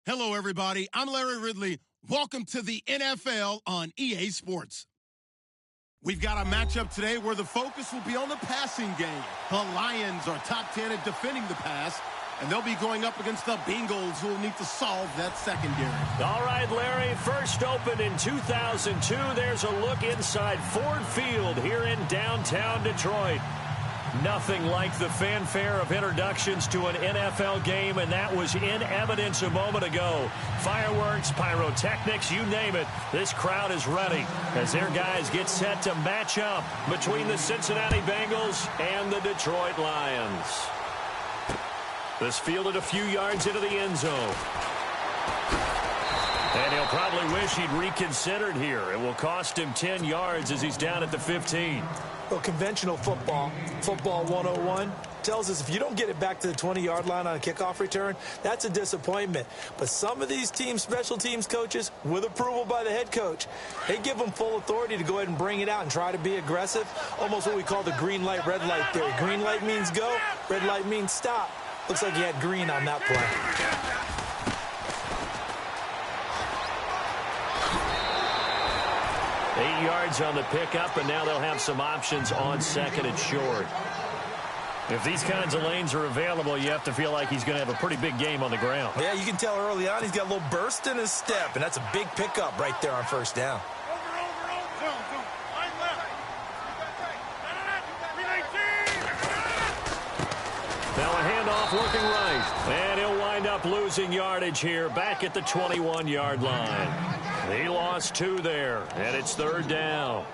Hello, everybody. I'm Larry Ridley. Welcome to the NFL on EA Sports. We've got a matchup today where the focus will be on the passing game. The Lions are top 10 at defending the pass, and they'll be going up against the Bengals, who will need to solve that secondary. All right, Larry, first opened in 2002. There's a look inside Ford Field here in downtown Detroit. Nothing like the fanfare of introductions to an NFL game, and that was in evidence a moment ago. Fireworks, pyrotechnics, you name it. This crowd is ready as their guys get set to match up between the Cincinnati Bengals and the Detroit Lions. This fielded a few yards into the end zone. And he'll probably wish he'd reconsidered here. It will cost him 10 yards as he's down at the 15. Well, conventional football 101, tells us if you don't get it back to the 20-yard line on a kickoff return, that's a disappointment. But some of these teams, special teams coaches, with approval by the head coach, they give them full authority to go ahead and bring it out and try to be aggressive, almost what we call the green light, red light theory. Green light means go, red light means stop. Looks like he had green on that play. Eight yards on the pickup, and now they'll have some options on second and short. If these kinds of lanes are available, you have to feel like he's going to have a pretty big game on the ground. Yeah, you can tell early on he's got a little burst in his step, and that's a big pickup right there on first down. Now a handoff looking right, and he'll wind up losing yardage here back at the 21-yard line. He lost 2 there, and it's third down.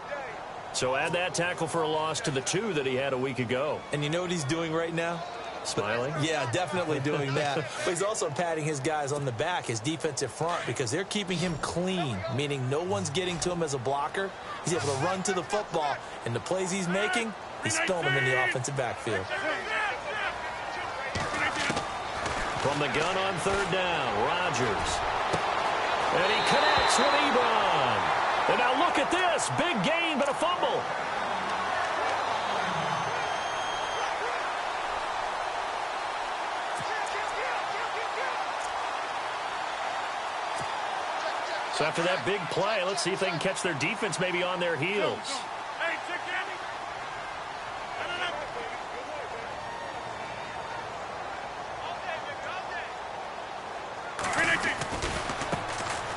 So add that tackle for a loss to the 2 that he had a week ago. And you know what he's doing right now? Smiling? Yeah, definitely doing that. But he's also patting his guys on the back, his defensive front, because they're keeping him clean, meaning no one's getting to him as a blocker. He's able to run to the football, and the plays he's making, he's throwing them in the offensive backfield. From the gun on third down, Rodgers. And he connects with Ebron. And now look at this. Big gain, but a fumble. So after that big play, let's see if they can catch their defense maybe on their heels.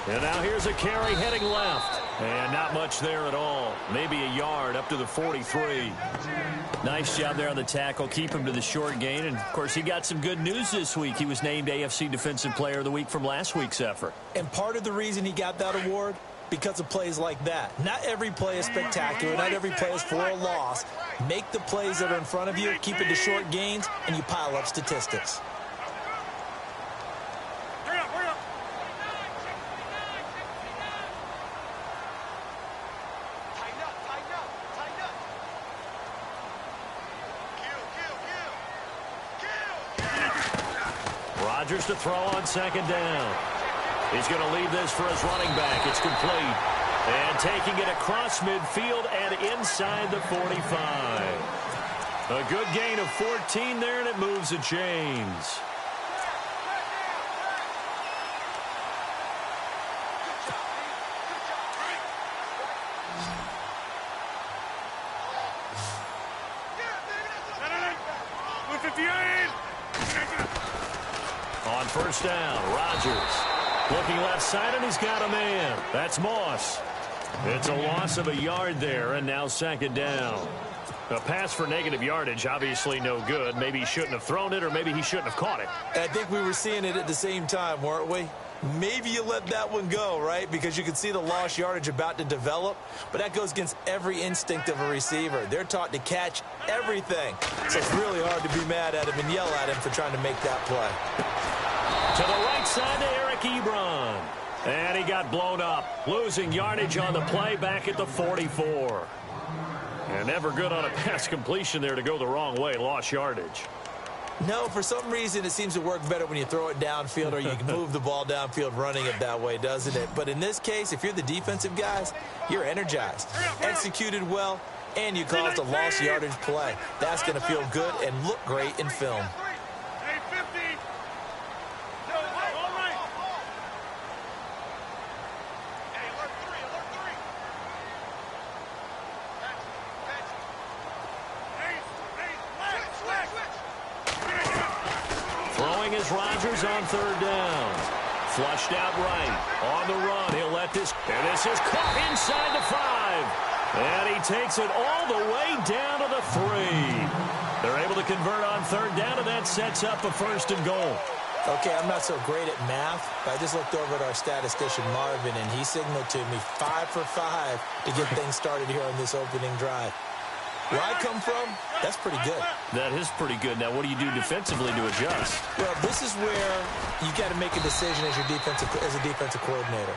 And now here's a carry heading left. And not much there at all. Maybe a yard up to the 43. Nice job there on the tackle. Keep him to the short gain. And, of course, he got some good news this week. He was named AFC Defensive Player of the Week from last week's effort. And part of the reason he got that award, because of plays like that. Not every play is spectacular. Not every play is for a loss. Make the plays that are in front of you, keep it to short gains, and you pile up statistics. Rodgers to throw on second down. He's going to leave this for his running back. It's complete. And taking it across midfield and inside the 45. A good gain of 14 there, and it moves the chains. On first down, Rodgers looking left side, and he's got a man. That's Moss. It's a loss of a yard there, and now second down. A pass for negative yardage, obviously no good. Maybe he shouldn't have thrown it, or maybe he shouldn't have caught it. I think we were seeing it at the same time, weren't we? Maybe you let that one go, right? Because you can see the lost yardage about to develop. But that goes against every instinct of a receiver. They're taught to catch everything. So it's really hard to be mad at him and yell at him for trying to make that play. To the right side to Eric Ebron. And he got blown up. Losing yardage on the play back at the 44. And never good on a pass completion there to go the wrong way. Lost yardage. No, for some reason it seems to work better when you throw it downfield or you can move the ball downfield running it that way, doesn't it? But in this case, if you're the defensive guys, you're energized, executed well, and you caused a lost yardage play. That's going to feel good and look great in film. goes Rodgers on third down. Flushed out right. On the run. He'll let this. And this is caught inside the 5. And he takes it all the way down to the 3. They're able to convert on third down, and that sets up a 1st and goal. Okay, I'm not so great at math, but I just looked over at our statistician, Marvin, and he signaled to me 5 for 5 to get things started here on this opening drive. Where I come from, that's pretty good. That is pretty good. Now, what do you do defensively to adjust? Well, this is where you got to make a decision as a defensive coordinator.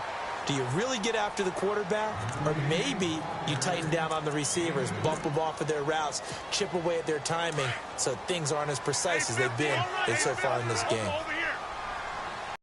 Do you really get after the quarterback? Or maybe you tighten down on the receivers, bump them off of their routes, chip away at their timing so things aren't as precise as they've been so far in this game.